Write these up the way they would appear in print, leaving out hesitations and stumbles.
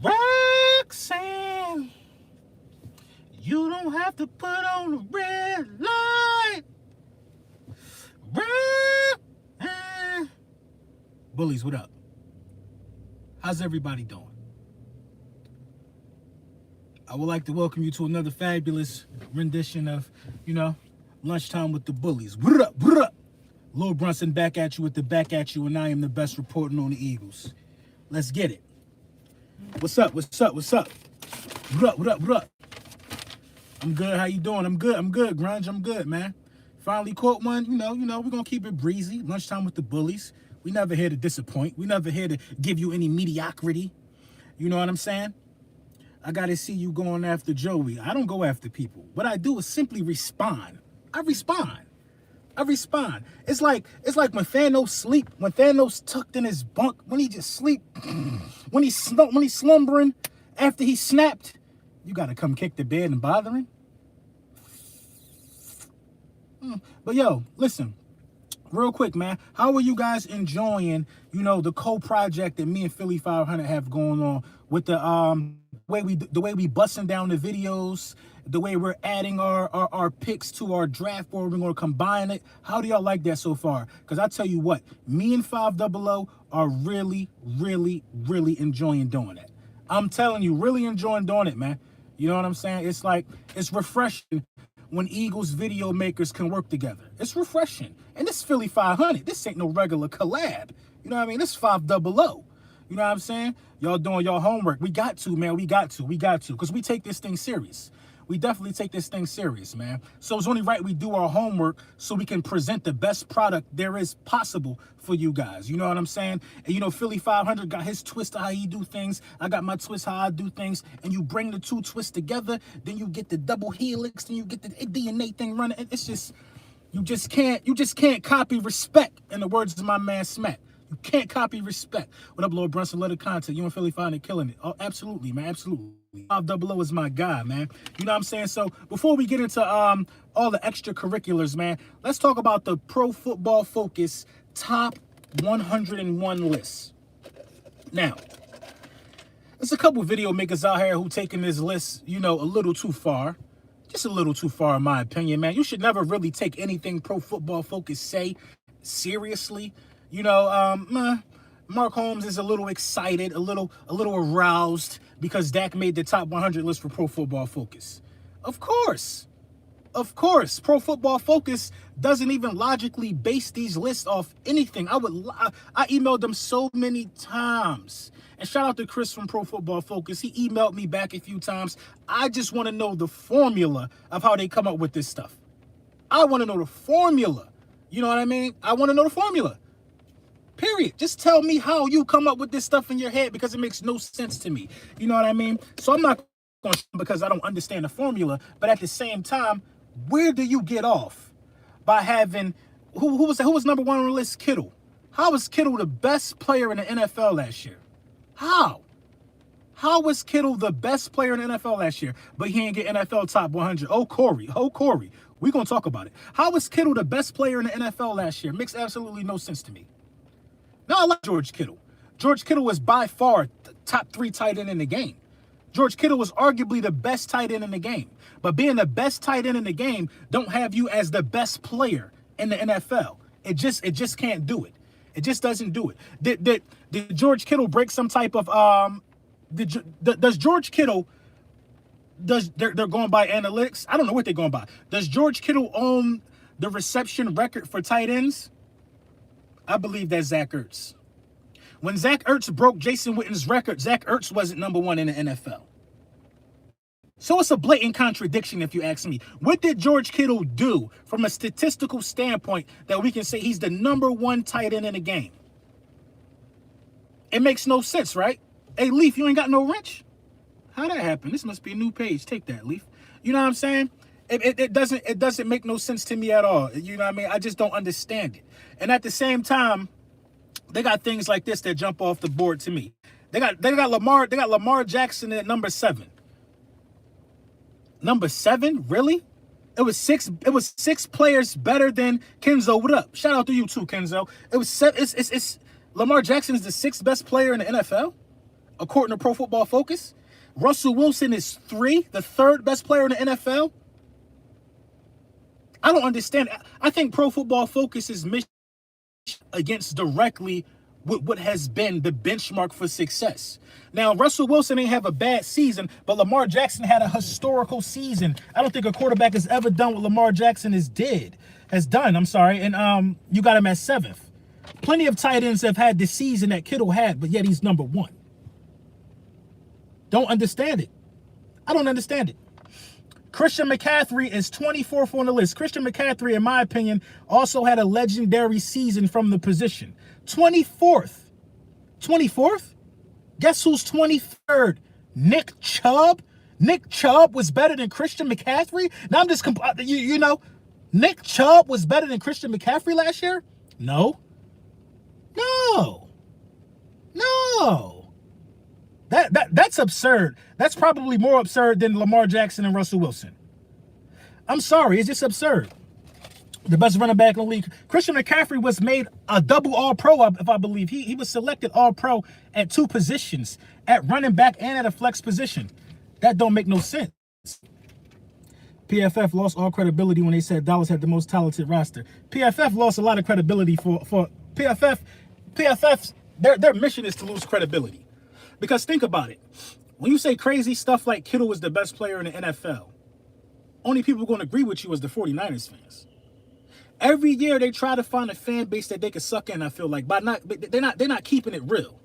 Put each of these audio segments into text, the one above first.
Roxanne, you don't have to put on the red light. Roxanne. Bullies, what up? How's everybody doing? I would like to welcome you to another fabulous rendition of, Lunchtime with the Bullies. What up? What up? Lil Brunson back at you with the back at you, and I am the best reporting on the Eagles. Let's get it. What's up? What's up? What's up? What up? What up? What up? I'm good. How you doing? I'm good. I'm good, Grunge. I'm good, man. Finally caught one. We're going to keep it breezy. Lunchtime with the Bullies. We never here to disappoint. We never here to give you any mediocrity. You know what I'm saying? I got to see you going after Joey. I don't go after people. What I do is simply respond. I respond. It's like when Thanos sleep, when Thanos tucked in his bunk, when he just sleep, when he's slumbering after he snapped, you got to come kick the bed and bother him. But yo, listen, real quick, man. How are you guys enjoying, the co-project that me and Philly 500 have going on with the way we busting down the videos, the way we're adding our picks to our draft board? We're going to combine it. How do y'all like that so far? Because I tell you what, me and 500 are really, really, really enjoying doing it. I'm telling you, really enjoying doing it, man. You know what I'm saying? It's like, it's refreshing when Eagles video makers can work together. It's refreshing. And this Philly 500, this ain't no regular collab. You know what I mean? This 500. You know what I'm saying? Y'all doing y'all homework. We got to, man. We got to. Because we take this thing serious. We definitely take this thing serious, man. So it's only right we do our homework so we can present the best product there is possible for you guys. You know what I'm saying? And Philly 500 got his twist of how he do things. I got my twist how I do things. And you bring the two twists together, then you get the double helix, then you get the DNA thing running. It's just, you just can't copy respect, in the words of my man Smack. You can't copy respect. What up, Lord Brunson? Let it content. You and Philly 500 killing it. Oh, absolutely, man. Absolutely. 500 is my guy, man. You know what I'm saying? So before we get into all the extracurriculars, man, let's talk about the Pro Football Focus top 101 list. Now, there's a couple video makers out here who taking this list, a little too far. Just a little too far, in my opinion, man. You should never really take anything Pro Football Focus say seriously. Mark Holmes is a little excited, a little aroused because Dak made the top 100 list for Pro Football Focus. Of course. Pro Football Focus doesn't even logically base these lists off anything. I emailed them so many times. And shout out to Chris from Pro Football Focus. He emailed me back a few times. I just want to know the formula of how they come up with this stuff. I want to know the formula. You know what I mean? I want to know the formula. Period. Just tell me how you come up with this stuff in your head, because it makes no sense to me. You know what I mean? So I'm not going to, because I don't understand the formula. But at the same time, where do you get off by having who was number one on the list? Kittle. How was Kittle the best player in the NFL last year? How was Kittle the best player in the NFL last year, but he ain't get NFL top 100? Oh, Corey. We're going to talk about it. How was Kittle the best player in the NFL last year? Makes absolutely no sense to me. Now, I like George Kittle. George Kittle was by far the top 3 tight end in the game. George Kittle was arguably the best tight end in the game. But being the best tight end in the game don't have you as the best player in the NFL. It just can't do it. It just doesn't do it. Did George Kittle break some type of does George Kittle, they're going by analytics? I don't know what they're going by. Does George Kittle own the reception record for tight ends? I believe that's Zach Ertz. When Zach Ertz broke Jason Witten's record, Zach Ertz wasn't number 1 in the NFL. So it's a blatant contradiction, if you ask me. What did George Kittle do from a statistical standpoint that we can say he's the number 1 tight end in the game? It makes no sense, right? Hey, Leaf, you ain't got no wrench? How'd that happen? This must be a new page. Take that, Leaf. You know what I'm saying? It doesn't make no sense to me at all. You know what I mean? I just don't understand it. And at the same time, they got things like this that jump off the board to me. They got Lamar Jackson at number 7. Number 7? Really? It was six players better than Kenzo. What up? Shout out to you too, Kenzo. It was it's Lamar Jackson is the 6th best player in the NFL. according to Pro Football Focus. Russell Wilson is 3, the 3rd best player in the NFL. I don't understand. I think Pro Football Focus is mission against directly with what has been the benchmark for success. Now, Russell Wilson ain't have a bad season, but Lamar Jackson had a historical season. I don't think a quarterback has ever done what Lamar Jackson has done. And you got him at 7th. Plenty of tight ends have had the season that Kittle had, but yet he's number 1. Don't understand it. I don't understand it. Christian McCaffrey is 24th on the list. Christian McCaffrey, in my opinion, also had a legendary season from the position. 24th. 24th? Guess who's 23rd? Nick Chubb? Nick Chubb was better than Christian McCaffrey? Now I'm just, Nick Chubb was better than Christian McCaffrey last year? No. That's absurd. That's probably more absurd than Lamar Jackson and Russell Wilson. I'm sorry, it's just absurd. The best running back in the league. Christian McCaffrey was made a double All-Pro, if I believe. He was selected All-Pro at 2 positions, at running back and at a flex position. That don't make no sense. PFF lost all credibility when they said Dallas had the most talented roster. PFF lost a lot of credibility for PFF. PFF's their mission is to lose credibility. Because think about it. When you say crazy stuff like Kittle was the best player in the NFL, only people going to agree with you is the 49ers fans. Every year they try to find a fan base that they can suck in, I feel like, but they're not keeping it real.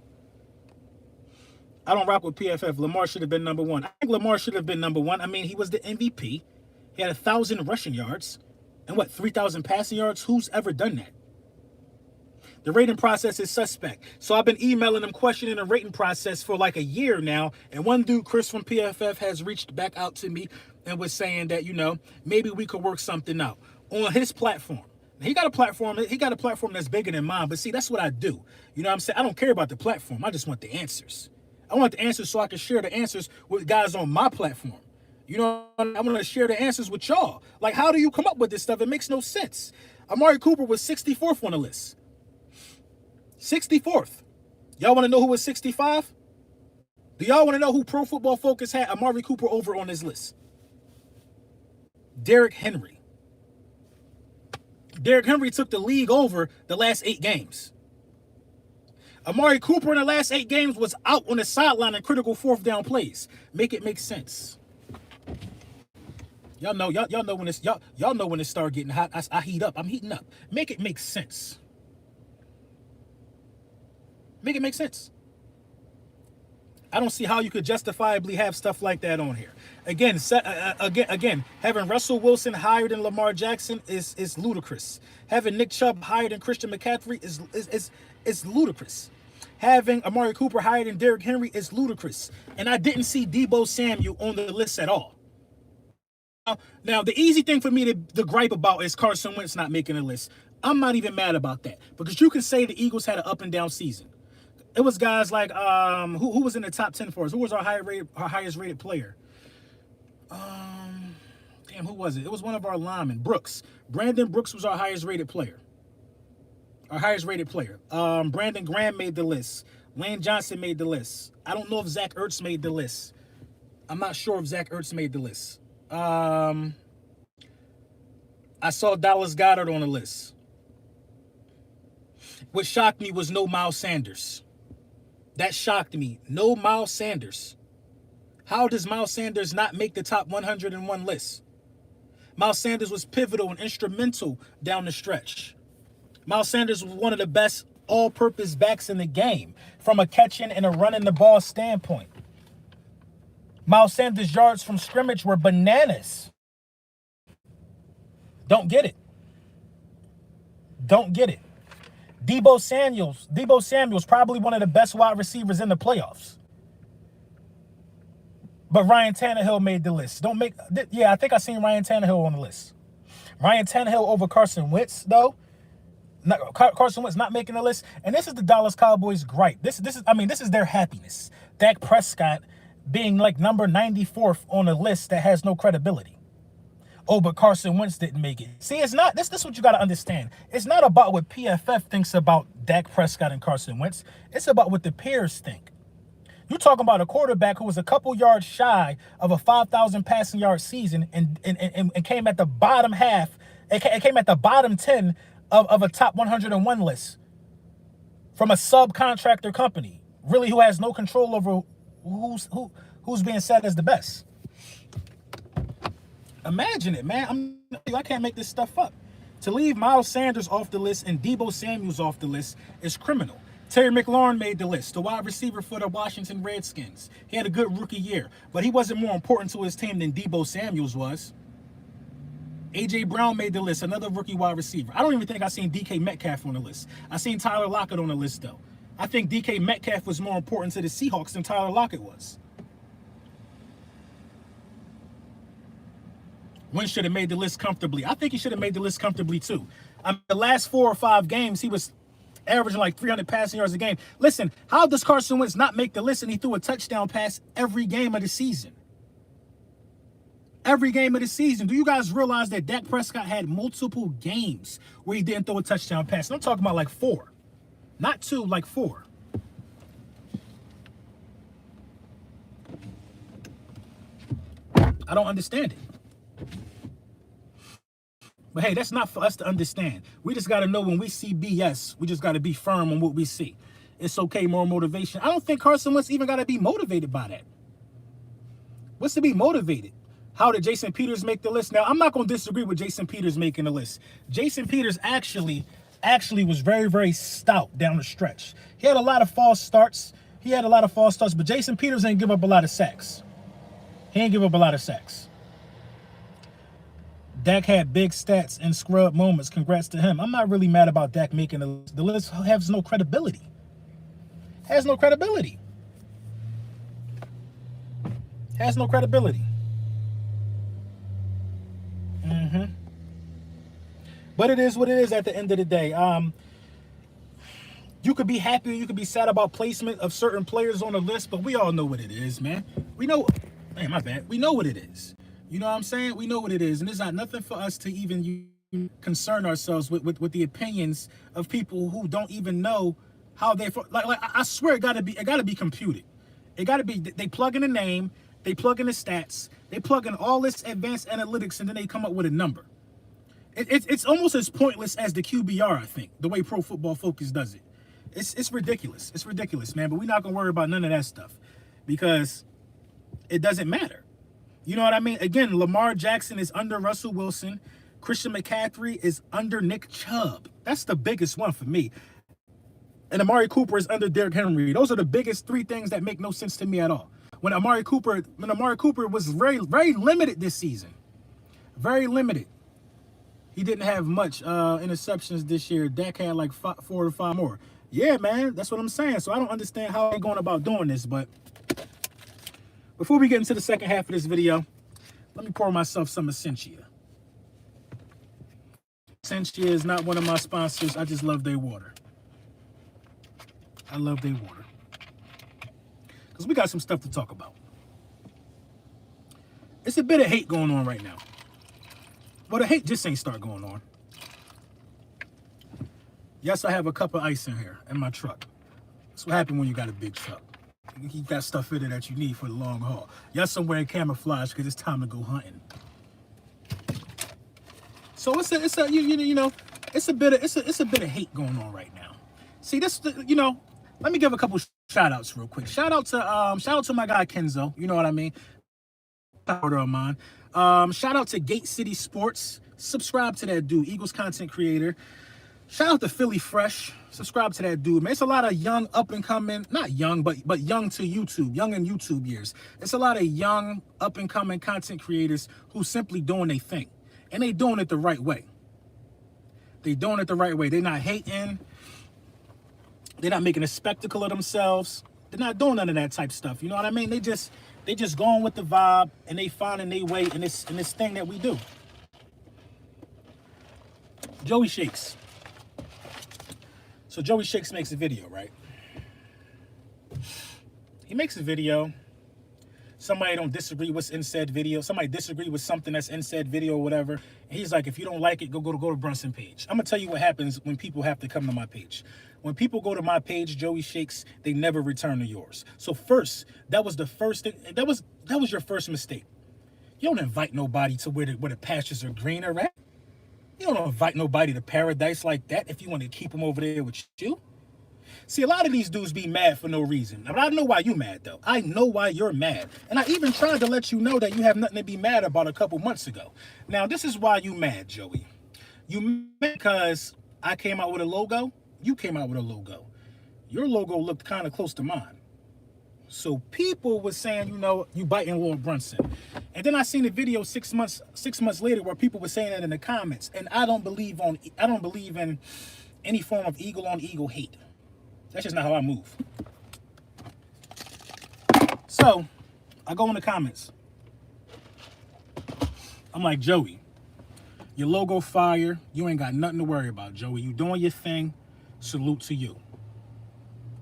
I don't rock with PFF. Lamar should have been number 1. I think Lamar should have been number 1. I mean, he was the MVP. He had 1,000 rushing yards and 3,000 passing yards. Who's ever done that? The rating process is suspect. So I've been emailing them, questioning the rating process for like a year now. And one dude, Chris from PFF, has reached back out to me and was saying that, maybe we could work something out on his platform. Now, he got a platform that's bigger than mine. But see, that's what I do. You know what I'm saying? I don't care about the platform. I just want the answers. I want the answers so I can share the answers with guys on my platform. I want to share the answers with y'all. Like, how do you come up with this stuff? It makes no sense. Amari Cooper was 64th on the list. 64th. Y'all want to know who was 65? Do y'all want to know who Pro Football Focus had Amari Cooper over on his list? Derrick Henry. Derrick Henry took the league over the last 8 games. Amari Cooper in the last 8 games was out on the sideline in critical 4th down plays. Make it make sense. Y'all know when it's y'all know when it start getting hot. I heat up. I'm heating up. Make it make sense. Make it make sense. I don't see how you could justifiably have stuff like that on here. Again, having Russell Wilson higher than Lamar Jackson is ludicrous. Having Nick Chubb higher than Christian McCaffrey is ludicrous. Having Amari Cooper higher than Derrick Henry is ludicrous. And I didn't see Deebo Samuel on the list at all. Now, the easy thing for me to gripe about is Carson Wentz not making a list. I'm not even mad about that because you can say the Eagles had an up and down season. It was guys like who was in the top 10 for us? Who was our highest rated player? Who was it? It was one of our linemen, Brooks. Brandon Brooks was our highest rated player. Brandon Graham made the list. Lane Johnson made the list. I don't know if Zach Ertz made the list. I'm not sure if Zach Ertz made the list. I saw Dallas Goedert on the list. What shocked me was no Miles Sanders. That shocked me. No Miles Sanders. How does Miles Sanders not make the top 101 list? Miles Sanders was pivotal and instrumental down the stretch. Miles Sanders was one of the best all-purpose backs in the game from a catching and a running the ball standpoint. Miles Sanders' yards from scrimmage were bananas. Don't get it. Deebo Samuel's probably one of the best wide receivers in the playoffs. But Ryan Tannehill made the list. I think I seen Ryan Tannehill on the list. Ryan Tannehill over Carson Wentz, though. Carson Wentz not making the list. And this is the Dallas Cowboys' gripe. This is their happiness. Dak Prescott being like number 94th on a list that has no credibility. Oh, but Carson Wentz didn't make it. See, it's not, this is what you got to understand. It's not about what PFF thinks about Dak Prescott and Carson Wentz. It's about what the peers think. You talking about a quarterback who was a couple yards shy of a 5,000 passing yard season and came at the bottom half. It came at the bottom 10 of a top 101 list from a subcontractor company, really, who has no control over who's being said as the best. Imagine it, man. I can't make this stuff up. To leave Miles Sanders off the list and Deebo Samuels off the list is criminal. Terry McLaurin made the list, the wide receiver for the Washington Redskins. He had a good rookie year, but he wasn't more important to his team than Deebo Samuels was. A.J. Brown made the list, another rookie wide receiver. I don't even think I seen DK Metcalf on the list. I seen Tyler Lockett on the list, though. I think DK Metcalf was more important to the Seahawks than Tyler Lockett was. Wentz should have made the list comfortably. I think he should have made the list comfortably, too. The last 4 or 5 games, he was averaging like 300 passing yards a game. Listen, how does Carson Wentz not make the list and he threw a touchdown pass every game of the season? Every game of the season. Do you guys realize that Dak Prescott had multiple games where he didn't throw a touchdown pass? And I'm talking about like 4. Not 2, like 4. I don't understand it. But hey, that's not for us to understand. We just got to know when we see BS, we just got to be firm on what we see. It's okay, more motivation. I don't think Carson Wentz even got to be motivated by that. What's to be motivated? How did Jason Peters make the list? Now, I'm not going to disagree with Jason Peters making the list. Jason Peters actually was very, very stout down the stretch. He had a lot of false starts. But Jason Peters ain't give up a lot of sacks. Dak had big stats and scrub moments. Congrats to him. I'm not really mad about Dak making the list. The list has no credibility. Has no credibility. But it is what it is at the end of the day. You could be happy or you could be sad about placement of certain players on the list, but we all know what it is, man. We know, man, my bad. We know what it is. You know what I'm saying? We know what it is. And it's not nothing for us to even concern ourselves with the opinions of people who don't even know how they, like I swear it gotta be computed. It gotta be, they plug in a name, they plug in the stats, they plug in all this advanced analytics, and then they come up with a number. It's almost as pointless as the QBR, I think, the way Pro Football Focus does it. It's ridiculous. It's ridiculous, man. But we're not gonna worry about none of that stuff because it doesn't matter. You know what I mean? Again, Lamar Jackson is under Russell Wilson. Christian McCaffrey is under Nick Chubb. That's the biggest one for me. And Amari Cooper is under Derrick Henry. Those are the biggest 3 things that make no sense to me at all. When Amari Cooper was very, very limited this season. Very limited. He didn't have much interceptions this year. Dak had like 4 or 5 more. Yeah, man, that's what I'm saying. So I don't understand how they're going about doing this, but before we get into the second half of this video, let me pour myself some Essentia. Essentia is not one of my sponsors. I just love their water. I love their water. Because we got some stuff to talk about. It's a bit of hate going on right now. Well, the hate just ain't start going on. Yes, I have a cup of ice in here in my truck. That's what happens when you got a big truck. You got stuff in it that you need for the long haul. Yes, I'm wearing camouflage because it's time to go hunting. So it's a bit of hate going on right now. See, this, let me give a couple shout outs real quick. Shout out to my guy Kenzo. You know what I mean? Powder of mine. Shout out to Gate City Sports. Subscribe to that dude, Eagles content creator. Shout out to Philly Fresh. Subscribe to that dude, man. It's a lot of young, up and coming, not young, but young to YouTube, young in YouTube years. It's a lot of young, up and coming content creators who simply doing their thing. And they doing it the right way. They doing it the right way. They're not hating. They're not making a spectacle of themselves. They're not doing none of that type stuff. You know what I mean? They just going with the vibe and they finding their way in this thing that we do. Joey Shakes. So Joey Shakes makes a video, right? He makes a video. Somebody don't disagree with what's in said video. Somebody disagree with something that's in said video or whatever. And he's like, if you don't like it, go to Brunson page. I'm going to tell you what happens when people have to come to my page. When people go to my page, Joey Shakes, they never return to yours. So first, that was the first thing. That was your first mistake. You don't invite nobody to where the pastures are greener at. You don't invite nobody to paradise like that if you want to keep them over there with you. See, a lot of these dudes be mad for no reason. But I know why you mad, though. I know why you're mad. And I even tried to let you know that you have nothing to be mad about a couple months ago. Now, this is why you mad, Joey. You mad because I came out with a logo. You came out with a logo. Your logo looked kind of close to mine. So people were saying, you know, you biting Lord Brunson. And then I seen a video 6 months later where people were saying that in the comments. And I don't believe in any form of eagle on eagle hate. That's just not how I move. So I go in the comments. I'm like, Joey, your logo fire. You ain't got nothing to worry about, Joey. You doing your thing. Salute to you.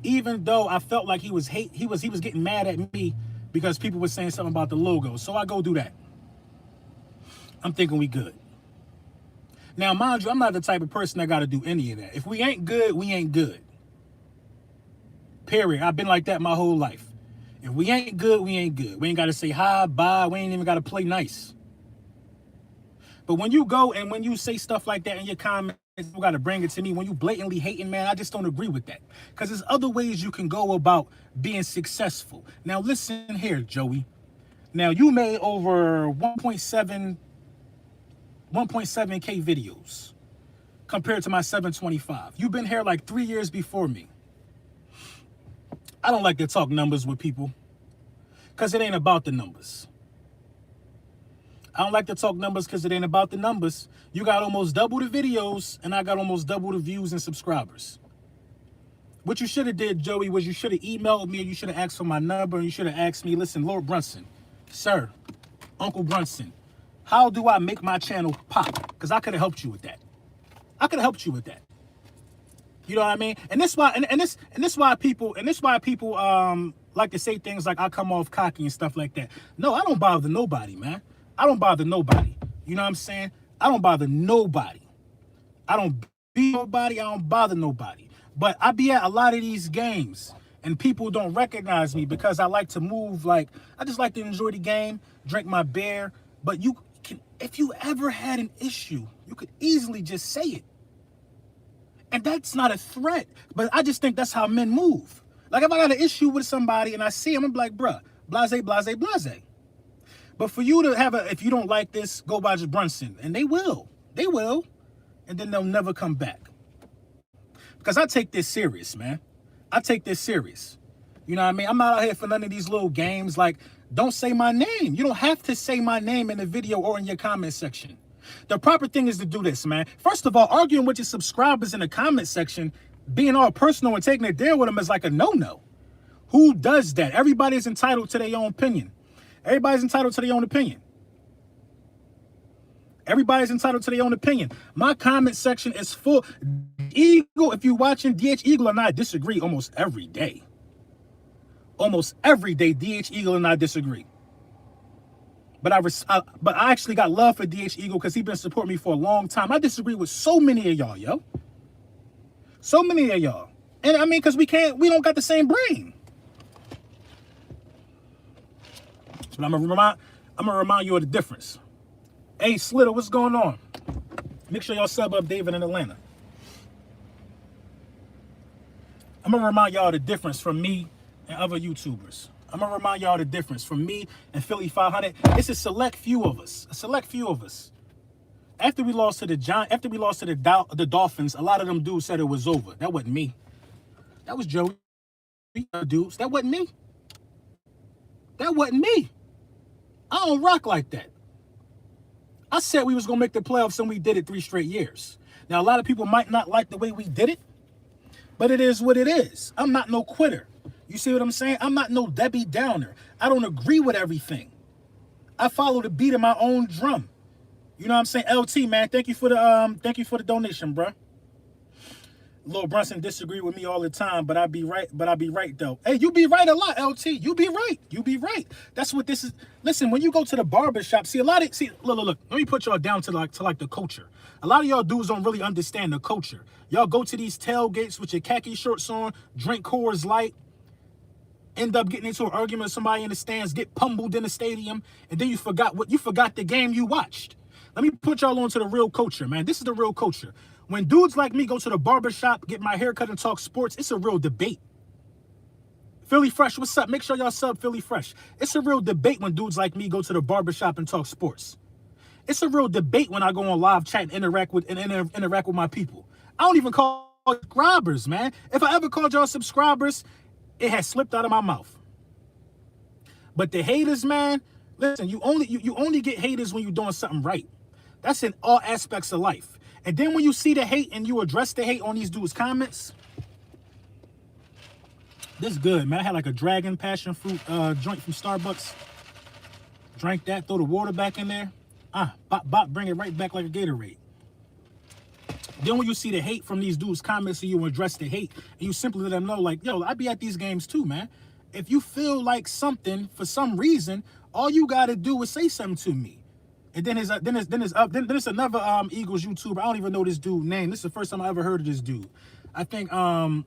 Even though I felt like he was getting mad at me because people were saying something about the logo. So I go do that. I'm thinking we good. Now, mind you, I'm not the type of person that got to do any of that. If we ain't good, we ain't good. Period. I've been like that my whole life. If we ain't good, we ain't good. We ain't got to say hi, bye. We ain't even got to play nice. But when you go and when you say stuff like that in your comments, you got to bring it to me. When you blatantly hating, man, I just don't agree with that. Because there's other ways you can go about being successful. Now, listen here, Joey. Now, you made over 1.7K videos compared to my 725. You've been here like 3 years before me. I don't like to talk numbers with people because it ain't about the numbers. I don't like to talk numbers because it ain't about the numbers. You got almost double the videos and I got almost double the views and subscribers. What you should have did, Joey, was you should have emailed me and you should have asked for my number and you should have asked me, listen, Lord Brunson, sir, Uncle Brunson, how do I make my channel pop? Because I could have helped you with that. I could have helped you with that. You know what I mean? And this why and this why people like to say things like I come off cocky and stuff like that. No, I don't bother nobody, man. I don't bother nobody. You know what I'm saying? I don't bother nobody. I don't beat nobody. I don't bother nobody. But I be at a lot of these games and people don't recognize me because I like to move like I just like to enjoy the game, drink my beer. But you can, if you ever had an issue, you could easily just say it. And that's not a threat, but I just think that's how men move. Like if I got an issue with somebody and I see him, I'm like, bruh, blase, blase, blase. But for you to have if you don't like this, go watch Brunson. And they will. And then they'll never come back. Because I take this serious, man. I take this serious. You know what I mean? I'm not out here for none of these little games. Like, don't say my name. You don't have to say my name in the video or in your comment section. The proper thing is to do this, man. First of all, arguing with your subscribers in the comment section, being all personal and taking a deal with them is like a no-no. Who does that? Everybody's entitled to their own opinion. Everybody's entitled to their own opinion. Everybody's entitled to their own opinion. My comment section is full. Eagle, if you're watching DH Eagle and I disagree almost every day. Almost every day, DH Eagle and I disagree. But I actually got love for DH Eagle because he's been supporting me for a long time. I disagree with so many of y'all, yo. So many of y'all. And I mean, because we don't got the same brain. But I'm gonna remind you of the difference. Hey, Slitter, what's going on? Make sure y'all sub up David in Atlanta. I'm gonna remind y'all the difference from me and other YouTubers. I'm gonna remind y'all the difference from me and Philly 500. It's a select few of us. A select few of us. After we lost to the Dolphins, a lot of them dudes said it was over. That wasn't me. That was Joey. Dudes, that wasn't me. That wasn't me. I don't rock like that. I said we was gonna make the playoffs and we did it 3 straight years. Now a lot of people might not like the way we did it, but it is what it is. I'm not no quitter. You see what I'm saying? I'm not no Debbie Downer. I don't agree with everything. I follow the beat of my own drum. You know what I'm saying? LT, man, thank you for the donation, bro. Lil Brunson disagree with me all the time, but I be right. But I be right though. Hey, you be right a lot, LT. You be right. You be right. That's what this is. Listen, when you go to the barber shop, see a lot of look. Let me put y'all down to like the culture. A lot of y'all dudes don't really understand the culture. Y'all go to these tailgates with your khaki shorts on, drink Coors Light, end up getting into an argument with somebody in the stands, get pummeled in the stadium, and then you forgot the game you watched. Let me put y'all on to the real culture, man. This is the real culture. When dudes like me go to the barbershop, get my hair cut and talk sports, it's a real debate. Philly Fresh, what's up? Make sure y'all sub Philly Fresh. It's a real debate when dudes like me go to the barbershop and talk sports. It's a real debate when I go on live chat and interact with my people. I don't even call subscribers, man. If I ever called y'all subscribers, it has slipped out of my mouth. But the haters, man, listen, you only get haters when you're doing something right. That's in all aspects of life. And then when you see the hate and you address the hate on these dudes' comments, this is good, man. I had like a dragon passion fruit joint from Starbucks. Drank that, throw the water back in there. Bop, bring it right back like a Gatorade. Then when you see the hate from these dudes' comments and you address the hate, and you simply let them know, like, yo, I be at these games too, man. If you feel like something for some reason, all you gotta do is say something to me. And then there's another Eagles YouTuber. I don't even know this dude's name. This is the first time I ever heard of this dude. I think I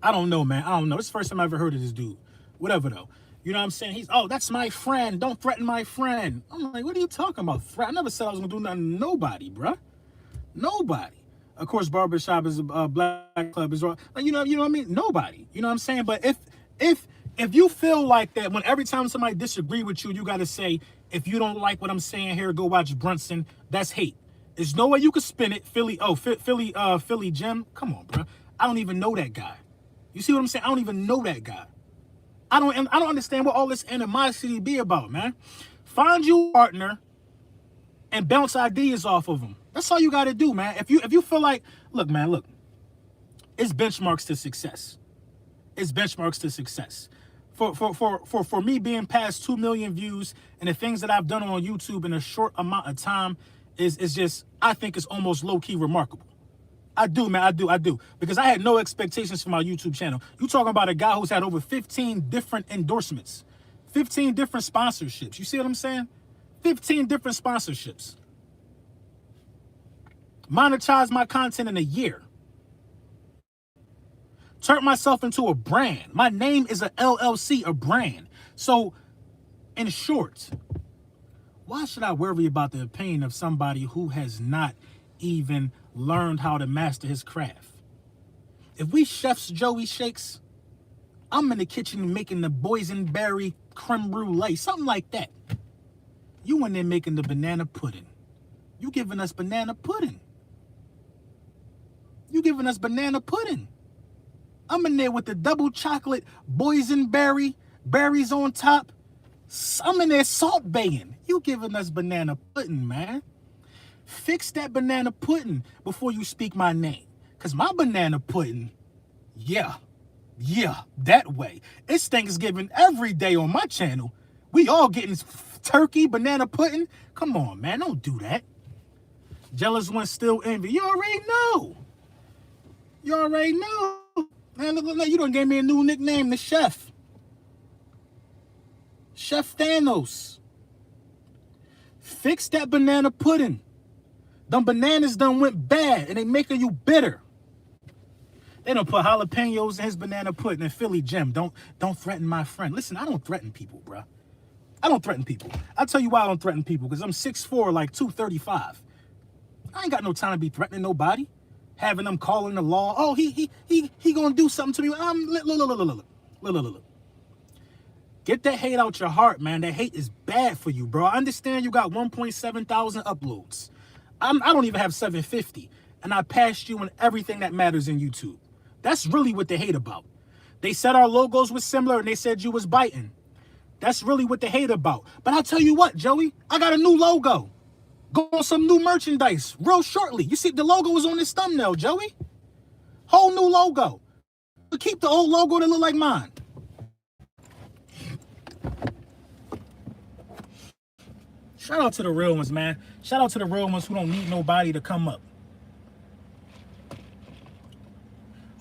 don't know, man. I don't know. This is the first time I ever heard of this dude. Whatever though. You know what I'm saying? That's my friend. Don't threaten my friend. I'm like, what are you talking about? I never said I was gonna do nothing to nobody, bruh. Nobody. Of course, barbershop is a black club is like, you know what I mean? Nobody. You know what I'm saying? But if you feel like that, when every time somebody disagree with you, you gotta say, if you don't like what I'm saying here, go watch Brunson. That's hate. There's no way you could spin it. Philly Jim. Come on, bro. I don't even know that guy. You see what I'm saying? I don't even know that guy. I don't understand what all this animosity be about, man. Find you a partner and bounce ideas off of them. That's all you gotta do, man. If you feel like, look, man, look. It's benchmarks to success. It's benchmarks to success. For me being past 2 million views and the things that I've done on YouTube in a short amount of time is just, I think it's almost low-key remarkable. I do, man, I do. Because I had no expectations for my YouTube channel. You talking about a guy who's had over 15 different endorsements, 15 different sponsorships. You see what I'm saying? 15 different sponsorships. Monetize my content in a year. Turn myself into a brand. My name is a LLC, a brand. So, in short, why should I worry about the opinion of somebody who has not even learned how to master his craft? If we chefs Joey Shakes, I'm in the kitchen making the boysenberry creme brulee, something like that. You in there making the banana pudding. You giving us banana pudding. You giving us banana pudding. I'm in there with the double chocolate boysenberry, berries on top. I'm in there salt baying. You giving us banana pudding, man. Fix that banana pudding before you speak my name. Because my banana pudding, yeah, that way. It's Thanksgiving every day on my channel. We all getting turkey, banana pudding. Come on, man, don't do that. Jealous one still envy. You already know. You already know. Man, look, you done gave me a new nickname, the Chef. Chef Thanos. Fix that banana pudding. Them bananas done went bad and they making you bitter. They done put jalapenos in his banana pudding and Philly Jim. Don't threaten my friend. Listen, I don't threaten people, bro. I don't threaten people. I'll tell you why I don't threaten people. Because I'm 6'4", like 235. I ain't got no time to be threatening nobody. Having them calling the law. Oh, he gonna do something to me. Look. Get that hate out your heart, man. That hate is bad for you, bro. I understand you got 1.7 thousand uploads. I don't even have 750. And I passed you on everything that matters in YouTube. That's really what they hate about. They said our logos was similar and they said you was biting. That's really what they hate about. But I'll tell you what, Joey, I got a new logo. Go on some new merchandise real shortly. You see, the logo is on this thumbnail, Joey. Whole new logo. But keep the old logo that look like mine. Shout out to the real ones, man. Shout out to the real ones who don't need nobody to come up.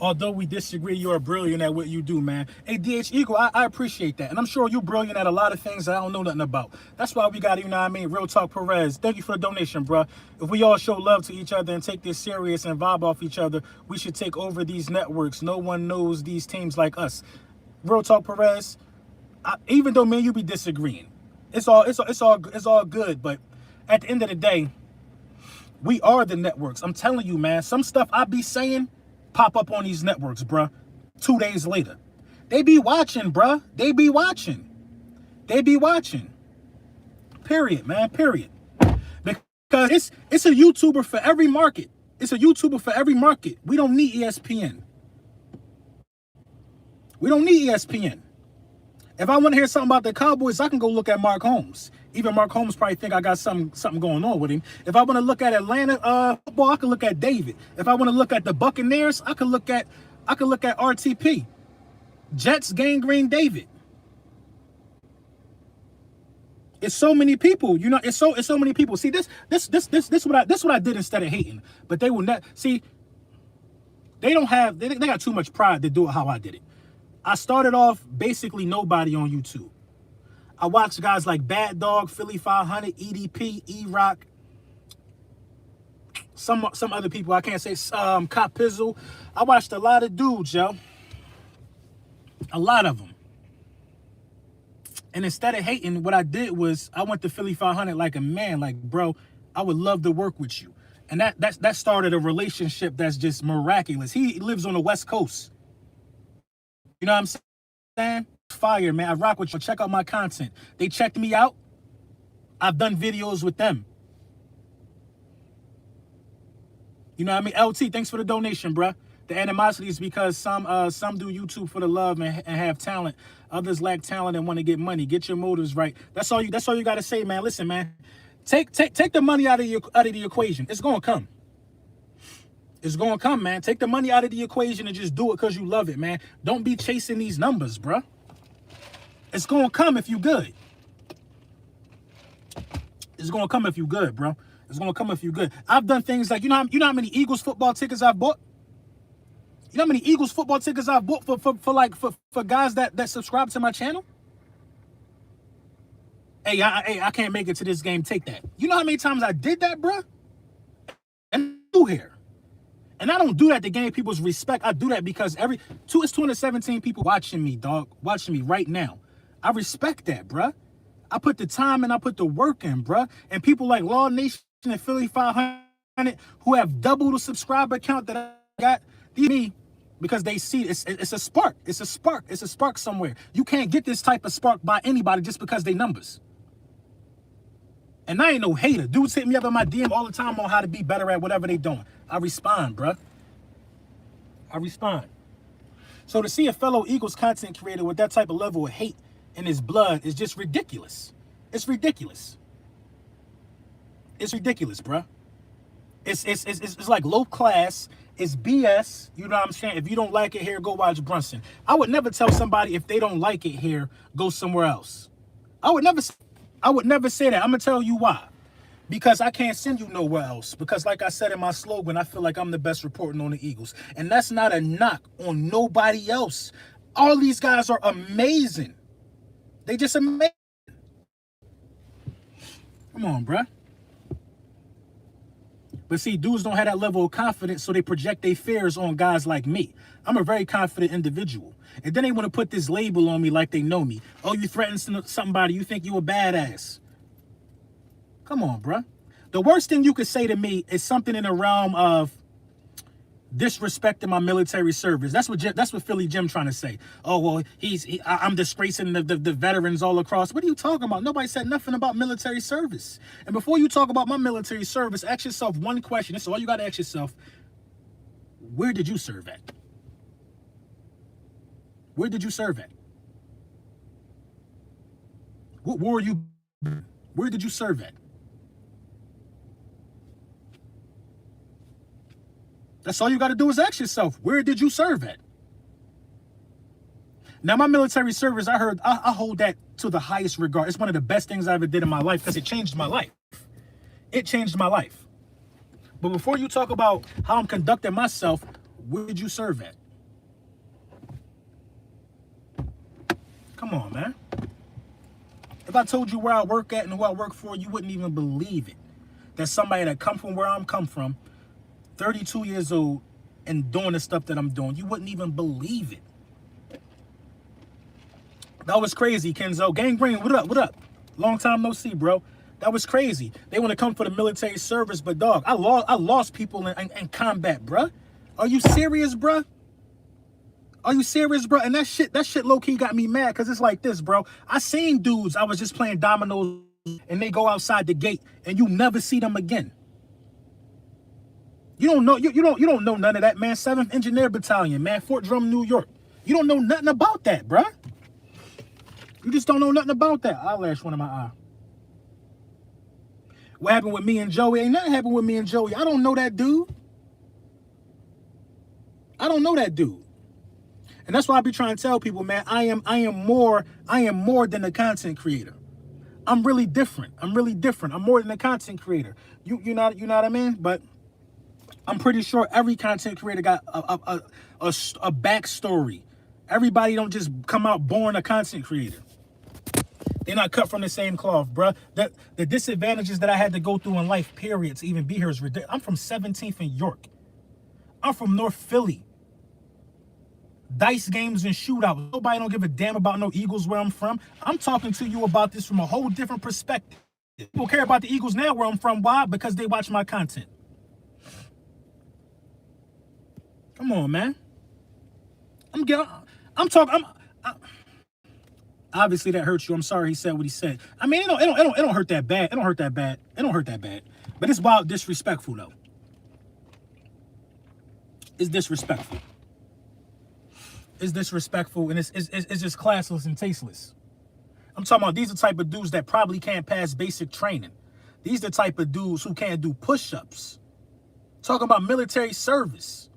Although we disagree, you're brilliant at what you do, man. Hey, DH Eagle, I appreciate that. And I'm sure you're brilliant at a lot of things that I don't know nothing about. That's why we got, you know what I mean, Real Talk Perez. Thank you for the donation, bro. If we all show love to each other and take this serious and vibe off each other, we should take over these networks. No one knows these teams like us. Real Talk Perez, even though me and you be disagreeing, it's all good. But at the end of the day, we are the networks. I'm telling you, man, some stuff I be saying pop up on these networks, bruh. 2 days later. They be watching, bruh. They be watching. They be watching. Period, man. Period. Because it's a YouTuber for every market. It's a YouTuber for every market. We don't need ESPN. We don't need ESPN. If I want to hear something about the Cowboys, I can go look at Mark Holmes. Even Mark Holmes probably think I got something going on with him. If I want to look at Atlanta football, I can look at David. If I want to look at the Buccaneers, I can look at RTP. Jets, Gangrene David. It's so many people, you know. It's so many people. See, this what I did instead of hating. But they will not see. They don't have. They got too much pride to do it how I did it. I started off basically nobody on YouTube. I watched guys like Bad Dog, Philly 500, EDP, E-Rock, some other people I can't say, Cop Pizzle. I watched a lot of dudes, yo. A lot of them. And instead of hating, what I did was I went to Philly 500 like a man, like, bro, I would love to work with you. And that started a relationship that's just miraculous. He lives on the West Coast. You know what I'm saying? Fire, man. I rock with you. Check out my content. They checked me out. I've done videos with them. You know what I mean? LT, thanks for the donation, bruh. The animosity is because some do YouTube for the love and have talent. Others lack talent and want to get money. Get your motives right. That's all you got to say, man. Listen, man. Take the money out of the equation. It's gonna come. It's going to come, man. Take the money out of the equation and just do it because you love it, man. Don't be chasing these numbers, bruh. It's going to come if you good. It's going to come if you good, bro. It's going to come if you good. I've done things like, you know how many Eagles football tickets I've bought? You know how many Eagles football tickets I've bought for guys that subscribe to my channel? Hey, I can't make it to this game. Take that. You know how many times I did that, bruh? And you here. And I don't do that to gain people's respect. I do that because it's 217 people watching me, dog. Watching me right now. I respect that, bruh. I put the time and I put the work in, bruh. And people like Law Nation and Philly 500 who have double the subscriber count that I got, me, because they see it's a spark. It's a spark. It's a spark somewhere. You can't get this type of spark by anybody just because they numbers. And I ain't no hater. Dudes hit me up in my DM all the time on how to be better at whatever they doing. I respond, bruh. I respond. So to see a fellow Eagles content creator with that type of level of hate in his blood is just ridiculous. It's ridiculous. It's ridiculous, bruh. It's like low class. It's BS. You know what I'm saying? If you don't like it here, go watch Brunson. I would never tell somebody if they don't like it here, go somewhere else. I would never say that. I'm going to tell you why. Because I can't send you nowhere else. Because like I said in my slogan, I feel like I'm the best reporting on the Eagles. And that's not a knock on nobody else. All these guys are amazing. They just amazing. Come on, bruh. But see, dudes don't have that level of confidence, so they project their fears on guys like me. I'm a very confident individual. And then they want to put this label on me like they know me. Oh, you threatened somebody. You think you a badass. Come on, bruh. The worst thing you could say to me is something in the realm of disrespecting my military service. That's what Philly Jim trying to say. Oh, well, I'm disgracing the veterans all across. What are you talking about? Nobody said nothing about military service. And before you talk about my military service, ask yourself one question. That's all you got to ask yourself. Where did you serve at? Where did you serve at? What war you? Where did you serve at? That's all you got to do is ask yourself, where did you serve at? Now, my military service, I hold that to the highest regard. It's one of the best things I ever did in my life because it changed my life. It changed my life. But before you talk about how I'm conducting myself, where did you serve at? Come on, man. If I told you where I work at and who I work for, you wouldn't even believe it. That somebody that come from where I'm come from, 32 years old, and doing the stuff that I'm doing, you wouldn't even believe it. That was crazy, Kenzo. Gang Green, what up, what up? Long time no see, bro. That was crazy. They want to come for the military service, but dog, I lost people in combat, bruh. Are you serious, bruh? Are you serious, bro? And that shit low-key got me mad, because it's like this, bro. I seen dudes, I was just playing dominoes, and they go outside the gate, and you never see them again. You don't know, you don't know none of that, man. 7th Engineer Battalion, man, Fort Drum, New York. You don't know nothing about that, bro. You just don't know nothing about that. I'll lash one of my eye. What happened with me and Joey? Ain't nothing happened with me and Joey. I don't know that dude. I don't know that dude. And that's why I be trying to tell people, man, I am more than a content creator. I'm really different. I'm more than a content creator. You know what I mean? But I'm pretty sure every content creator got a backstory. Everybody don't just come out born a content creator. They're not cut from the same cloth, bruh. The disadvantages that I had to go through in life, period, to even be here is ridiculous. I'm from 17th and York. I'm from North Philly. Dice games and shootouts. Nobody don't give a damn about no Eagles where I'm from. I'm talking to you about this from a whole different perspective. People care about the Eagles now where I'm from. Why? Because they watch my content. Come on, man. Obviously that hurts you. I'm sorry he said what he said. I mean, it don't hurt that bad. It don't hurt that bad. But it's wild disrespectful though. It's disrespectful. It's disrespectful, and it's just classless and tasteless. I'm talking about these are the type of dudes that probably can't pass basic training. These are the type of dudes who can't do push-ups. Talking about military service.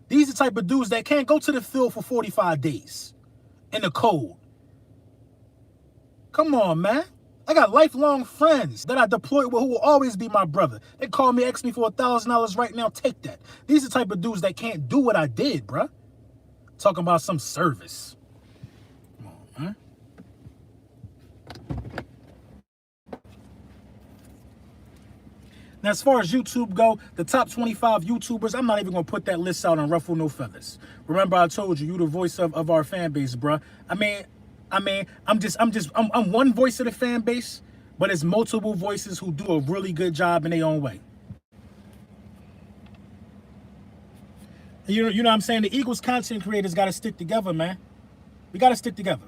These are the type of dudes that can't go to the field for 45 days in the cold. Come on, man. I got lifelong friends that I deployed with who will always be my brother. They call me, ask me for $1,000 right now. Take that. These are the type of dudes that can't do what I did, bruh. Talking about some service. Come on, man. Now, as far as YouTube go, the top 25 YouTubers, I'm not even going to put that list out and ruffle no feathers. Remember, I told you, you the voice of our fan base, bruh. I'm one voice of the fan base, but it's multiple voices who do a really good job in their own way. You know what I'm saying? The Eagles content creators got to stick together, man. We got to stick together.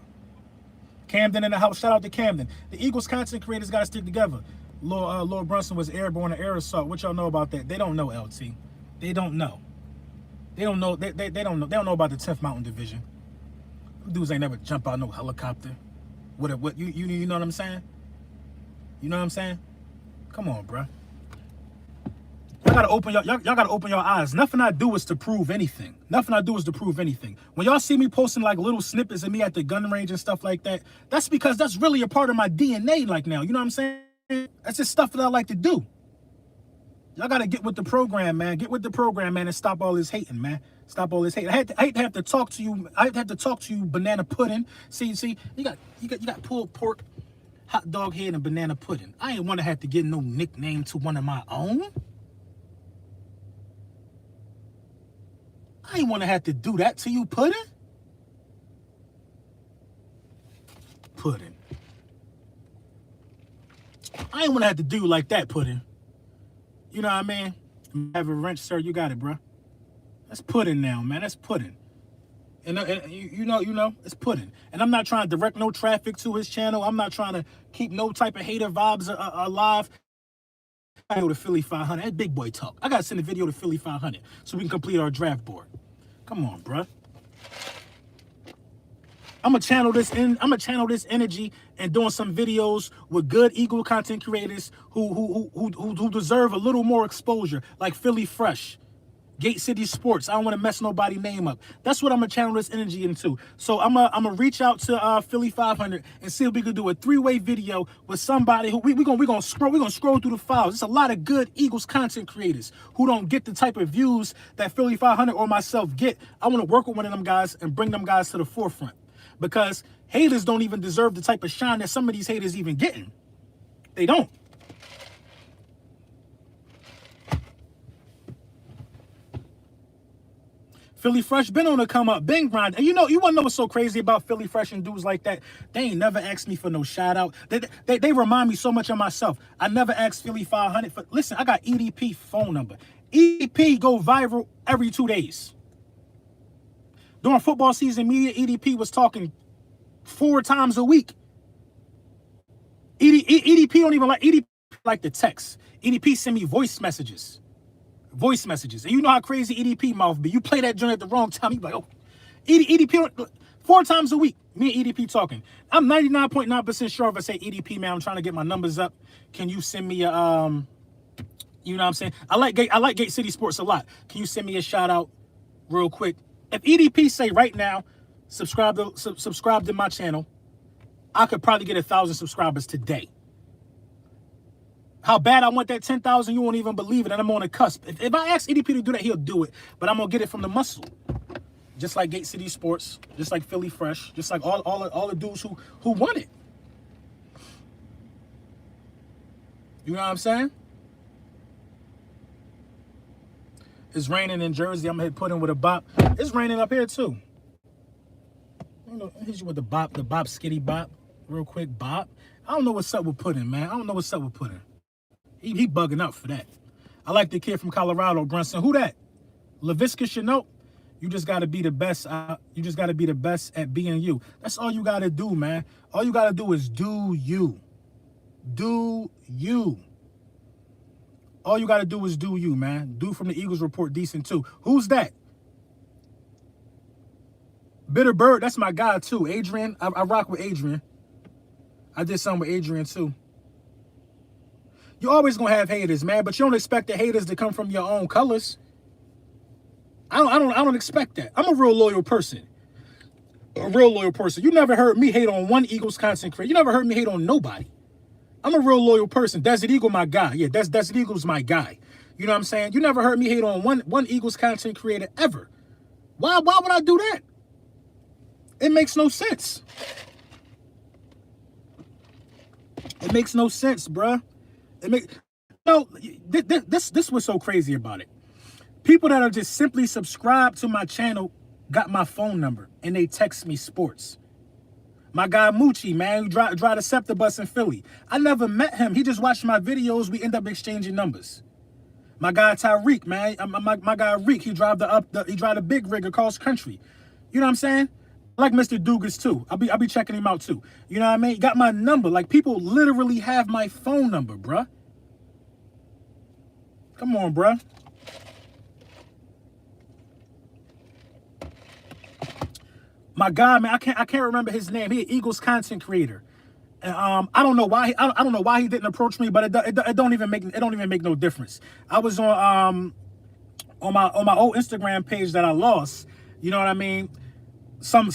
Camden in the house. Shout out to Camden. The Eagles content creators got to stick together. Lord Brunson was airborne and air assault. What y'all know about that? They don't know, LT. They don't know. They don't know. They don't know. They don't know about the 10th Mountain Division. Dudes ain't never jump out no helicopter. What you know what I'm saying? You know what I'm saying? Come on, bruh. Y'all gotta open your eyes. Nothing I do is to prove anything. Nothing I do is to prove anything. When y'all see me posting like little snippets of me at the gun range and stuff like that, that's because that's really a part of my DNA like now. You know what I'm saying? That's just stuff that I like to do. Y'all gotta get with the program, man. Get with the program, man, and stop all this hating, man. Stop all this hate. I hate to have to talk to you. I have to talk to you, banana pudding. See, you got pulled pork, hot dog head, and banana pudding. I ain't want to have to get no nickname to one of my own. I ain't want to have to do that to you, pudding. Pudding. I ain't want to have to do like that, pudding. You know what I mean? Have a wrench, sir. You got it, bro. That's pudding now, man. That's pudding. And you know, it's pudding. And I'm not trying to direct no traffic to his channel. I'm not trying to keep no type of hater vibes alive. I go to Philly 500. That big boy talk. I gotta send a video to Philly 500 so we can complete our draft board. Come on, bruh. I'm gonna channel this energy and doing some videos with good Eagle content creators who deserve a little more exposure, like Philly Fresh, Gate City Sports. I don't want to mess nobody's name up. That's what I'm gonna channel this energy into. So I'm gonna reach out to Philly 500 and see if we could do a 3-way video with somebody who we're gonna scroll through the files. There's a lot of good Eagles content creators who don't get the type of views that Philly 500 or myself get. I want to work with one of them guys and bring them guys to the forefront. because haters don't even deserve the type of shine that some of these haters even getting. They don't. Philly Fresh been on the come up, been grinding. And you want to know what's so crazy about Philly Fresh and dudes like that? They ain't never asked me for no shout out. They remind me so much of myself. I never asked Philly 500 for. Listen, I got EDP phone number. EDP go viral every 2 days. During football season media, EDP was talking 4 times a week. EDP don't even like the text. EDP send me voice messages. And you know how crazy EDP mouth be. You play that joint at the wrong time, you be like, oh. EDP 4 times a week, me and EDP talking. I'm 99.9% sure if I say EDP, man, I'm trying to get my numbers up. Can you send me a you know what I'm saying? I like Gate City Sports a lot. Can you send me a shout out real quick? If EDP say right now, subscribe to my channel, I could probably get 1,000 subscribers today. How bad I want that 10,000, you won't even believe it, and I'm on the cusp. If I ask EDP to do that, he'll do it, but I'm going to get it from the muscle. Just like Gate City Sports, just like Philly Fresh, just like all the dudes who want it. You know what I'm saying? It's raining in Jersey. I'm going to put in with a bop. It's raining up here, too. Hit you with the bop skitty bop. Real quick bop. I don't know what's up with Puddin', man. I don't know what's up with Puddin'. He bugging up for that. I like the kid from Colorado, Brunson. Who that? LaVisca Chenault. You just got to be the best. You just got to be the best at being you. That's all you got to do, man. All you got to do is do you. Do you. All you got to do is do you, man. Dude from the Eagles report decent, too. Who's that? Bitter Bird. That's my guy, too. Adrian. I rock with Adrian. I did something with Adrian, too. You always going to have haters, man, but you don't expect the haters to come from your own colors. I don't expect that. I'm a real loyal person. You never heard me hate on one Eagles content creator. You never heard me hate on nobody. I'm a real loyal person. Desert Eagle, my guy. Yeah, Desert Eagle's my guy. You know what I'm saying? You never heard me hate on one Eagles content creator ever. Why would I do that? It makes no sense. It makes no sense, bruh. This was so crazy about it. People that are just simply subscribed to my channel got my phone number and they text me sports. My guy Moochie, man, who drive the Scepter bus in Philly. I never met him. He just watched my videos. We end up exchanging numbers. My guy Tyreek, man, my guy Reek, he drive the big rig across country. You know what I'm saying? I like Mr. Dugas too. I'll be checking him out too. You know what I mean? Got my number. Like, people literally have my phone number, bruh. Come on, bruh. My guy, man, I can't remember his name. He an Eagles content creator. And, I don't know why he didn't approach me, but it don't even make no difference. I was on my old Instagram page that I lost. You know what I mean? Some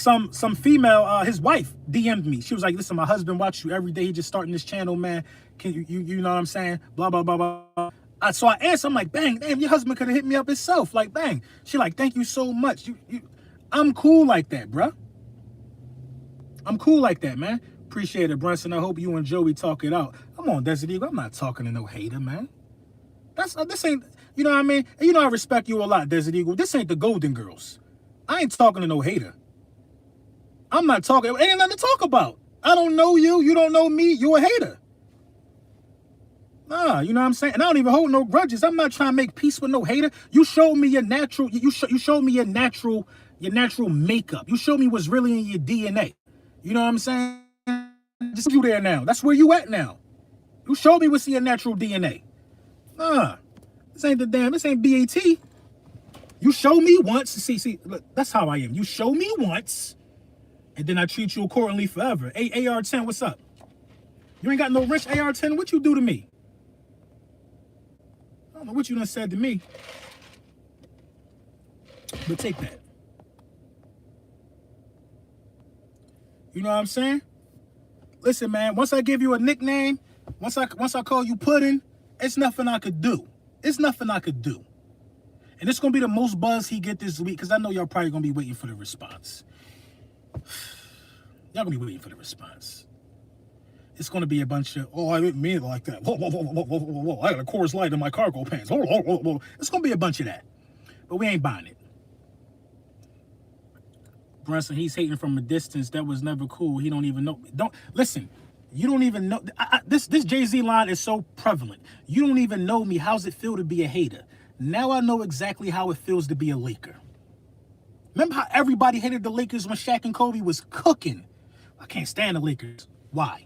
female, his wife DM'd me. She was like, "Listen, my husband watch you every day. He just starting this channel, man. Can you know what I'm saying? Blah blah blah blah." So I answered. I'm like, "Bang, damn, your husband could have hit me up himself." Like, bang. She like, "Thank you so much." I'm cool like that, bruh. I'm cool like that, man. Appreciate it, Brunson. I hope you and Joey talk it out. Come on, Desert Eagle. I'm not talking to no hater, man. This ain't, you know what I mean? And you know I respect you a lot, Desert Eagle. This ain't the Golden Girls. I ain't talking to no hater. I'm not talking. Ain't nothing to talk about. I don't know you. You don't know me. You a hater. Nah, you know what I'm saying? And I don't even hold no grudges. I'm not trying to make peace with no hater. You showed me your natural. You showed me your natural makeup. You showed me what's really in your DNA. You know what I'm saying? Just you there now. That's where you at now. You showed me what's in your natural DNA. Nah, this ain't BAT. You show me once. See, look, that's how I am. You show me once, and then I treat you accordingly forever. Hey, AR10, what's up? You ain't got no wrench, AR10. What you do to me? I don't know what you done said to me. But take that. You know what I'm saying? Listen, man, once I give you a nickname, once I call you Puddin', it's nothing I could do. It's nothing I could do. And it's going to be the most buzz he get this week, because I know y'all probably going to be waiting for the response. Y'all gonna be waiting for the response. It's gonna be a bunch of, oh, I didn't mean it like that. Whoa, whoa, whoa, whoa, whoa, whoa, whoa. I got a Coors Light in my cargo pants. Whoa, whoa, whoa, whoa. It's gonna be a bunch of that. But we ain't buying it. Brunson, he's hating from a distance. That was never cool. He don't even know. Don't listen. You don't even know. This Jay-Z line is so prevalent. You don't even know me. How's it feel to be a hater? Now I know exactly how it feels to be a Laker. Remember how everybody hated the Lakers when Shaq and Kobe was cooking? I can't stand the Lakers. Why?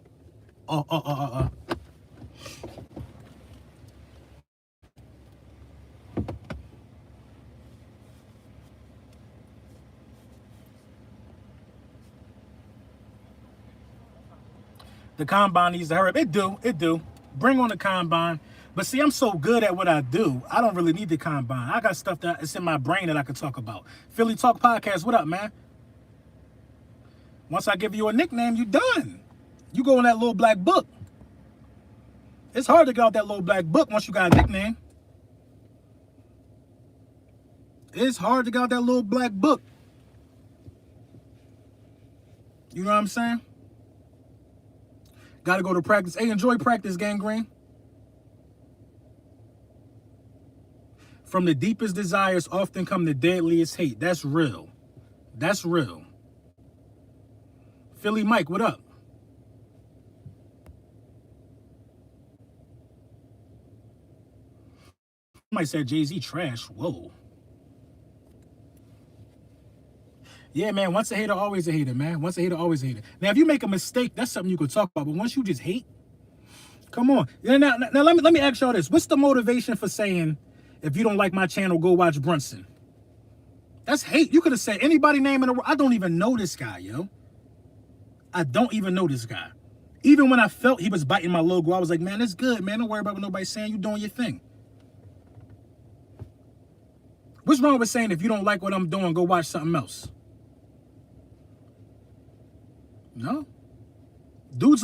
The combine needs to hurry up. It do. Bring on the combine. But see, I'm so good at what I do, I don't really need the combine. I got stuff that it's in my brain that I could talk about. Philly Talk Podcast, what up, man? Once I give you a nickname, you done. You go in that little black book. It's hard to get out that little black book once you got a nickname. It's hard to get out that little black book. You know what I'm saying? Got to go to practice. Hey, enjoy practice, Gangrene. From the deepest desires often come the deadliest hate. That's real. That's real. Philly Mike, what up? Somebody said Jay-Z trash. Whoa. Yeah, man, once a hater, always a hater, man. Once a hater, always a hater. Now, if you make a mistake, that's something you could talk about. But once you just hate, come on. Now let me ask y'all this. What's the motivation for saying, if you don't like my channel, go watch Brunson? That's hate. You could have said anybody name in the world. I don't even know this guy, yo. I don't even know this guy. Even when I felt he was biting my logo, I was like, man, it's good, man. Don't worry about what nobody's saying. You doing your thing. What's wrong with saying if you don't like what I'm doing, go watch something else? No. Dudes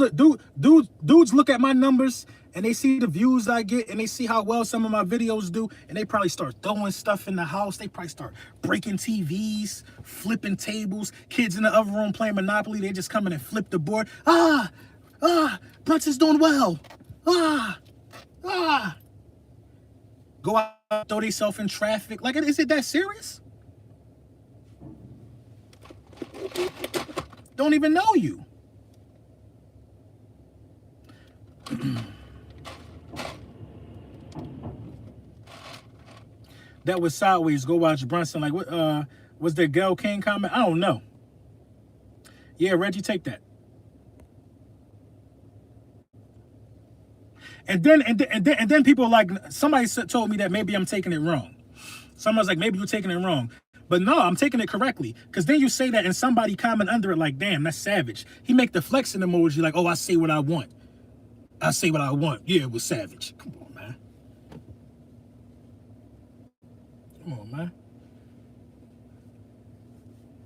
look at my numbers and they see the views I get and they see how well some of my videos do, and they probably start throwing stuff in the house. They probably start breaking TVs, flipping tables. Kids in the other room playing Monopoly, they just come in and flip the board. Brunson's doing well. Go out, throw themselves in traffic. Like, is it that serious? Don't even know you. That was sideways. Go watch Brunson. Like, what? Was there Gail King comment? I don't know. Yeah, Reggie, take that. And then people like, somebody told me that maybe I'm taking it wrong. Someone's like, maybe you're taking it wrong. But no, I'm taking it correctly. Because then you say that and somebody comment under it like, damn, that's savage. He make the flexing emoji like, oh, I say what I want. I say what I want. Yeah, it was savage. Come on, man. Come on, man.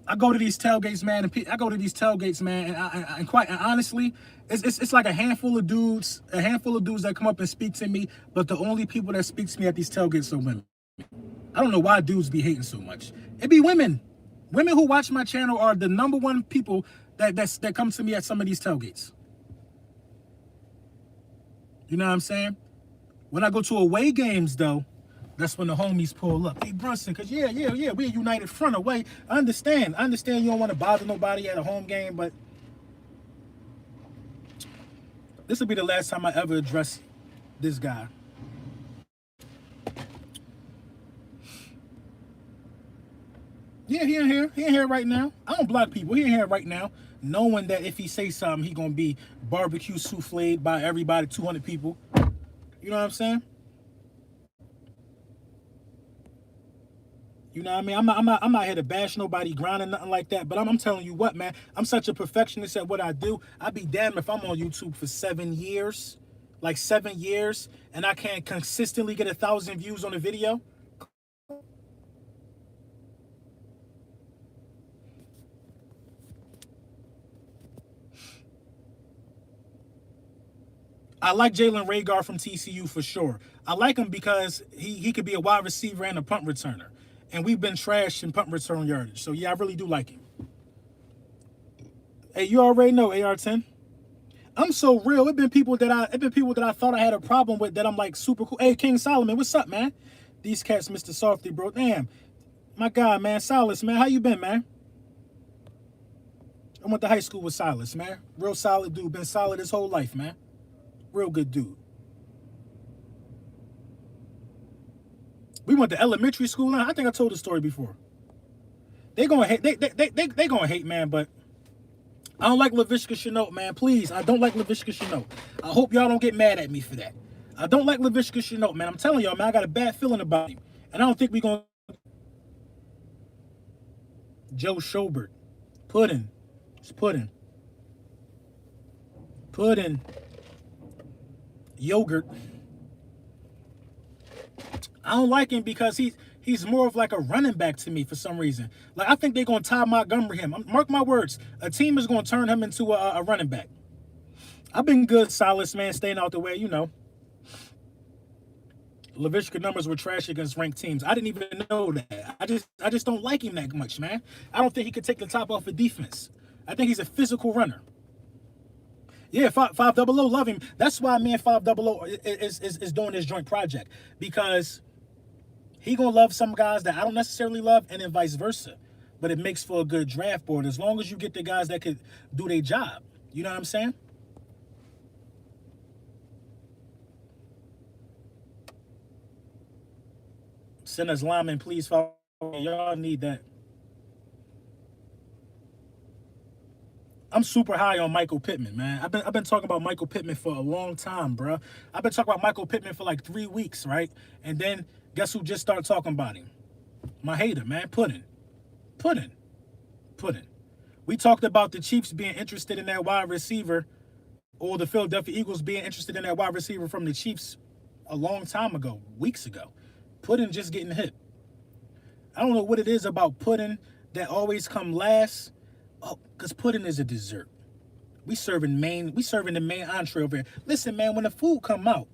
I go to these tailgates, man, and quite honestly, it's like a handful of dudes that come up and speak to me, but the only people that speak to me at these tailgates are women. I don't know why dudes be hating so much. It be women. Women who watch my channel are the #1 people that come to me at some of these tailgates. You know what I'm saying? When I go to away games, though, that's when the homies pull up. Hey, Brunson, because yeah, we're a united front away. I understand you don't want to bother nobody at a home game, but this will be the last time I ever address this guy. Yeah, he in here. He in here right now. I don't block people. He in here right now, knowing that if he say something, he gonna be barbecue souffled by everybody, 200 people. You know what I'm saying? You know what I mean? I'm not here to bash nobody, grinding, nothing like that. But I'm telling you what, man. I'm such a perfectionist at what I do. I'd be damned if I'm on YouTube for 7 years, like 7 years, and I can't consistently get 1,000 views on a video. I like Jalen Rager from TCU for sure. I like him because he could be a wide receiver and a punt returner. And we've been trashed in punt return yardage. So, yeah, I really do like him. Hey, you already know AR-10. I'm so real. It been people that I thought I had a problem with that I'm like super cool. Hey, King Solomon, what's up, man? These cats, Mr. Softy, bro. Damn, my God, man. Silas, man, how you been, man? I went to high school with Silas, man. Real solid dude. Been solid his whole life, man. Real good dude. We went to elementary school. I think I told the story before. They gonna hate. They gonna hate, man. But I don't like Laviska Shenault, man. Please, I don't like Laviska Shenault. I hope y'all don't get mad at me for that. I don't like Laviska Shenault, man. I'm telling y'all, man. I got a bad feeling about him, and I don't think we gonna. Joe Schobert, pudding, it's pudding, pudding, yogurt. I don't like him because he's more of like a running back to me for some reason. Like, I think they're going to Ty Montgomery him. Mark my words. A team is going to turn him into a running back. I've been good, Silas, man, staying out the way, you know. Laviska numbers were trash against ranked teams. I didn't even know that. I just don't like him that much, man. I don't think he could take the top off of defense. I think he's a physical runner. Yeah, 500, love him. That's why me and 500 is doing this joint project, because he gonna love some guys that I don't necessarily love, and then vice versa. But it makes for a good draft board as long as you get the guys that could do their job. You know what I'm saying? Send us linemen, please follow. Y'all need that. I'm super high on Michael Pittman, man. I've been talking about Michael Pittman for a long time, bro. I've been talking about Michael Pittman for like 3 weeks, right? And then guess who just started talking about him? My hater, man. Puddin'. We talked about the Chiefs being interested in that wide receiver, or the Philadelphia Eagles being interested in that wide receiver from the Chiefs a long time ago, weeks ago. Puddin' just getting hit. I don't know what it is about pudding that always come last. Oh, because pudding is a dessert. We serving the main entree over here. Listen, man, when the food come out,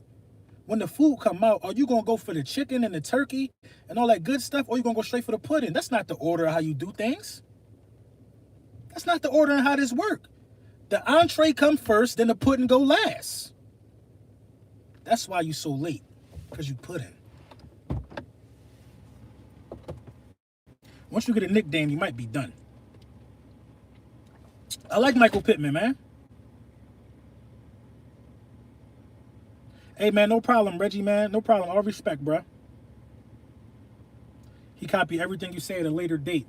are you gonna go for the chicken and the turkey and all that good stuff, or you gonna go straight for the pudding? That's not the order of how you do things. That's not the order of how this work. The entree come first, then the pudding go last. That's why you so late, because you pudding. Once you get a nickname, you might be done. I like Michael Pittman, man. Hey, man, no problem, Reggie, man. No problem. All respect, bro. He copied everything you say at a later date.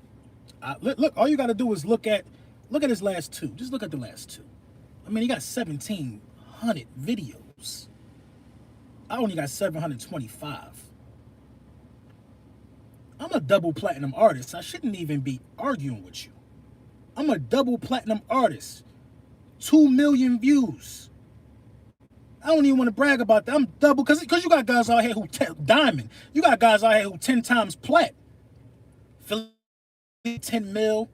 Look, all you got to do is look at his last two. Just look at the last two. I mean, he got 1,700 videos. I only got 725. I'm a double platinum artist. I shouldn't even be arguing with you. I'm a double platinum artist. 2 million views. I don't even want to brag about that. I'm double, because you got guys out here who diamond. You got guys out here who 10 times plat. 10 mil.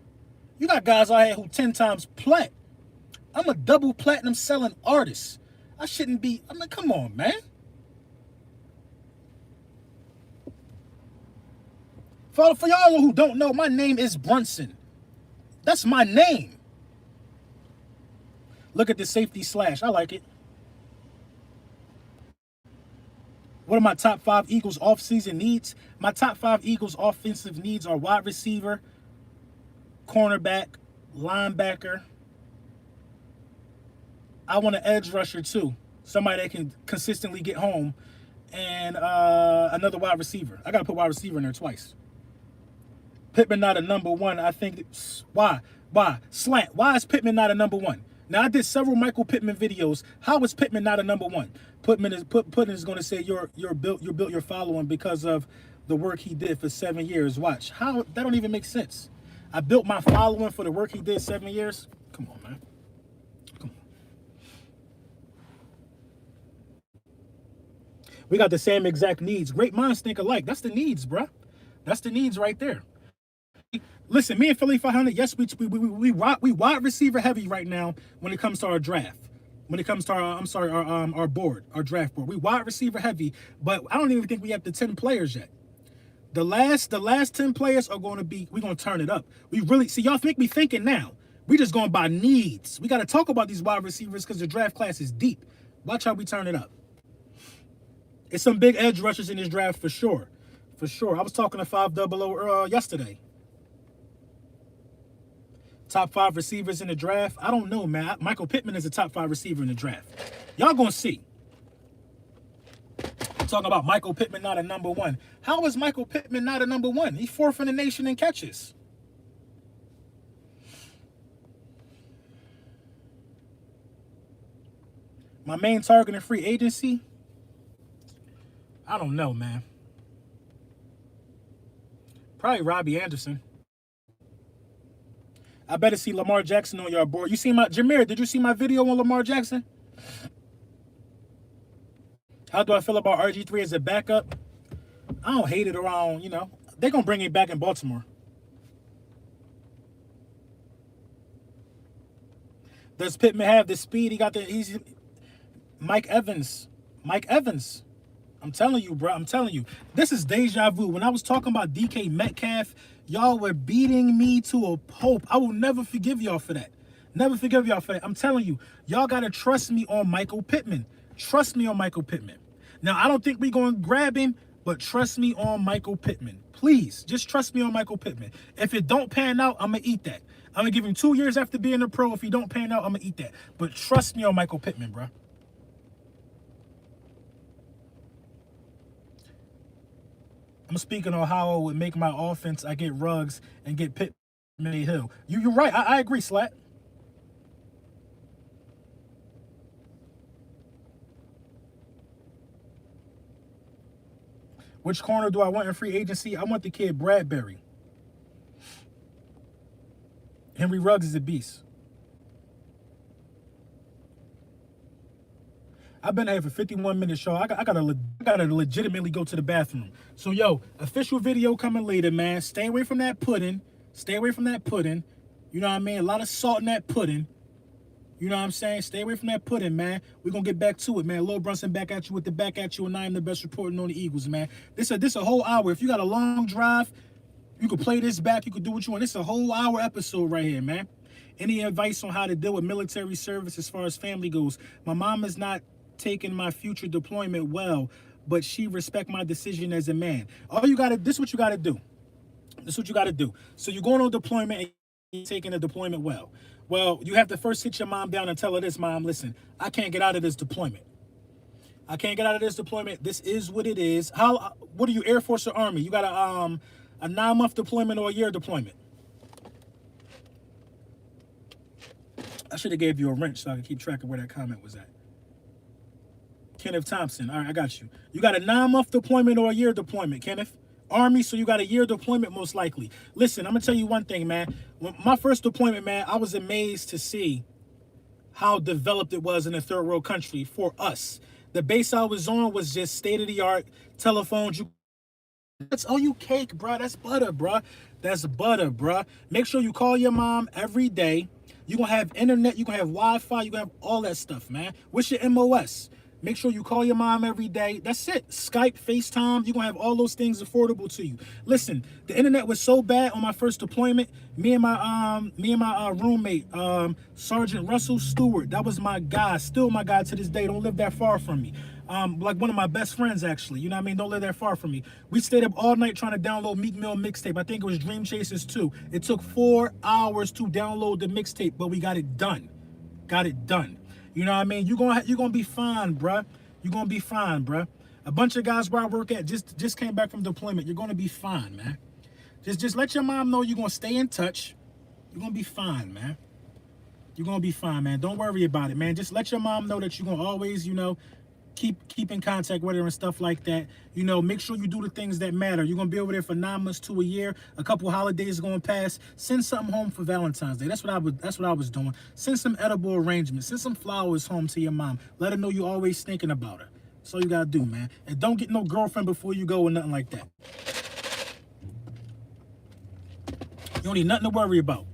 You got guys out here who 10 times plat. I'm a double platinum selling artist. I shouldn't be. I'm like, come on, man. For y'all who don't know, my name is Brunson. That's my name. Look at the safety slash. I like it. What are my top 5 Eagles offseason needs? My top 5 Eagles offensive needs are wide receiver, cornerback, linebacker. I want an edge rusher too. Somebody that can consistently get home. And another wide receiver. I got to put wide receiver in there twice. Pittman not a number one. I think why slant. Why is Pittman not a number one? Now, I did several Michael Pittman videos. How is Pittman not a number one? Pittman is going to say you're built your following because of the work he did for 7 years. Watch how that don't even make sense. I built my following for the work he did 7 years. Come on, man. Come on. We got the same exact needs. Great minds think alike. That's the needs, bruh. That's the needs right there. Listen, me and Philly 500, yes, we wide receiver heavy right now when it comes to our draft. When it comes to our board, our draft board. We wide receiver heavy, but I don't even think we have the 10 players yet. The last 10 players are going to be, we're going to turn it up. We really, see, y'all make me thinking now. We just going by needs. We got to talk about these wide receivers because the draft class is deep. Watch how we turn it up. It's some big edge rushers in this draft for sure. For sure. I was talking to 500 yesterday. Top 5 receivers in the draft. I don't know, man. Michael Pittman is a top 5 receiver in the draft. Y'all gonna see. I'm talking about Michael Pittman not a number 1. How is Michael Pittman not a number 1? He's 4th in the nation in catches. My main target in free agency? I don't know, man. Probably Robbie Anderson. I better see Lamar Jackson on your board. You see my Jameer, did you see my video on Lamar Jackson? How do I feel about RG3 as a backup? I don't hate it around, you know. They're going to bring him back in Baltimore. Does Pittman have the speed? He's Mike Evans. Mike Evans. I'm telling you, bro. I'm telling you. This is deja vu. When I was talking about DK Metcalf, y'all were beating me to a pulp. I will never forgive y'all for that. Never forgive y'all for that. I'm telling you, y'all got to trust me on Michael Pittman. Trust me on Michael Pittman. Now, I don't think we're going to grab him, but trust me on Michael Pittman. Please, just trust me on Michael Pittman. If it don't pan out, I'm going to eat that. I'm going to give him 2 years after being a pro. If he don't pan out, I'm going to eat that. But trust me on Michael Pittman, bro. I'm speaking on how it would make my offense. I get Ruggs and get Pittman Hill. You're right. I agree, Slat. Which corner do I want in free agency? I want the kid Bradbury. Henry Ruggs is a beast. I've been here for 51 minutes, y'all. I gotta legitimately go to the bathroom. So, yo, official video coming later, man. Stay away from that pudding. Stay away from that pudding. You know what I mean? A lot of salt in that pudding. You know what I'm saying? Stay away from that pudding, man. We're going to get back to it, man. Lil Brunson back at you with the back at you, and I am the best reporting on the Eagles, man. This a whole hour. If you got a long drive, you can play this back. You can do what you want. This is a whole hour episode right here, man. Any advice on how to deal with military service as far as family goes? My mom is not taking my future deployment well, but she respect my decision as a man. This is what you got to do. This is what you got to do. So you're going on deployment and you're taking the deployment well. Well, you have to first sit your mom down and tell her this, Mom, listen, I can't get out of this deployment. I can't get out of this deployment. This is what it is. What are you, Air Force or Army? You got a 9-month deployment or a year deployment? I should have gave you a wrench so I could keep track of where that comment was at. Kenneth Thompson. All right, I got you. You got a 9-month deployment or a year deployment, Kenneth? Army, so you got a year deployment most likely. Listen, I'm going to tell you one thing, man. When my first deployment, man, I was amazed to see how developed it was in a third world country for us. The base I was on was just state-of-the-art telephones. That's all you cake, bro. That's butter, bro. That's butter, bro. Make sure you call your mom every day. You're going to have internet. You're going to have Wi-Fi. You're going to have all that stuff, man. What's your MOS? Make sure you call your mom every day. That's it. Skype, FaceTime. You're going to have all those things affordable to you. Listen, the internet was so bad on my first deployment. Me and my roommate, Sergeant Russell Stewart, that was my guy. Still my guy to this day. Don't live that far from me. Like one of my best friends, actually. You know what I mean? Don't live that far from me. We stayed up all night trying to download Meek Mill mixtape. I think it was Dream Chasers 2. It took 4 hours to download the mixtape, but we got it done. Got it done. You know what I mean? You're gonna be fine, bruh. You're gonna be fine, bruh. A bunch of guys where I work at just came back from deployment. You're gonna be fine, man. Just let your mom know you're gonna stay in touch. You're gonna be fine, man. You're gonna be fine, man. Don't worry about it, man. Just let your mom know that you're gonna always, you know, keep in contact with her and stuff like that. You know, make sure you do the things that matter. You're gonna be over there for 9 months to a year. A couple holidays are gonna pass. Send something home for Valentine's Day. That's what I was doing. Send some edible arrangements. Send some flowers home to your mom. Let her know you're always thinking about her. That's all you gotta do, man. And don't get no girlfriend before you go or nothing like that. You don't need nothing to worry about.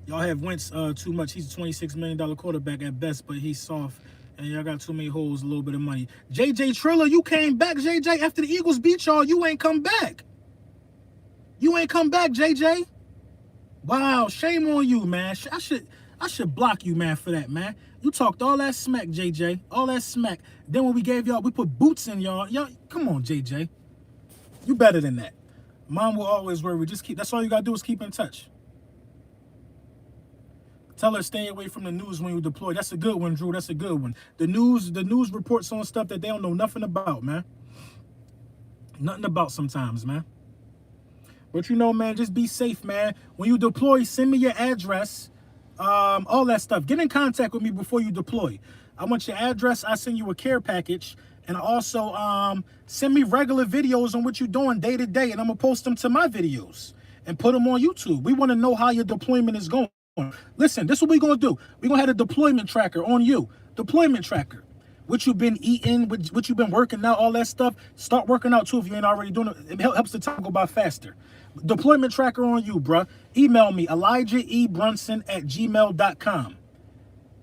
Y'all have Wentz too much. He's a $26 million quarterback at best, but he's soft. And y'all got too many holes, a little bit of money. JJ Triller, you came back, JJ. After the Eagles beat y'all, you ain't come back. You ain't come back, JJ. Wow, shame on you, man. I should block you, man, for that, man. You talked all that smack, JJ. All that smack. Then when we gave y'all, we put boots in y'all. Y'all, come on, JJ. You better than that. Mom will always worry. Just keep. That's all you gotta do is keep in touch. Tell her stay away from the news when you deploy. That's a good one, Drew. That's a good one. The news reports on stuff that they don't know nothing about, man. Nothing about sometimes, man. But you know, man, just be safe, man. When you deploy, send me your address, all that stuff. Get in contact with me before you deploy. I want your address. I send you a care package. And also send me regular videos on what you're doing day to day. And I'm going to post them to my videos and put them on YouTube. We want to know how your deployment is going. Listen, this is what we're going to do. We're going to have a deployment tracker on you. Deployment tracker. What you've been eating, what you've been working out, all that stuff. Start working out, too, if you ain't already doing it. It helps the time go by faster. Deployment tracker on you, bruh. Email me, ElijahEBrunson@gmail.com.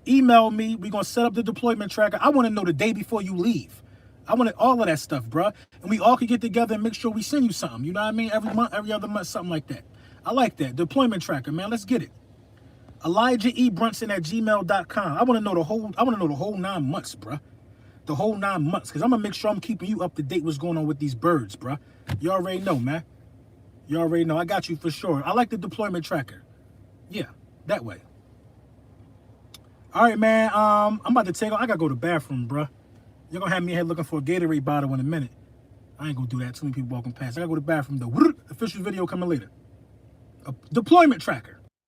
Email me. We're going to set up the deployment tracker. I want to know the day before you leave. I want all of that stuff, bruh. And we all can get together and make sure we send you something. You know what I mean? Every month, every other month, something like that. I like that. Deployment tracker, man. Let's get it. ElijahEBrunson@gmail.com. I want to know the whole 9 months, bruh. The whole 9 months. Because I'm going to make sure I'm keeping you up to date what's going on with these birds, bruh. You already know, man. You already know. I got you for sure. I like the deployment tracker. Yeah, that way. All right, man. I'm about to take off. I got to go to the bathroom, bruh. You're going to have me here looking for a Gatorade bottle in a minute. I ain't going to do that. Too many people walking past. I got to go to the bathroom, though. Official video coming later. A deployment tracker.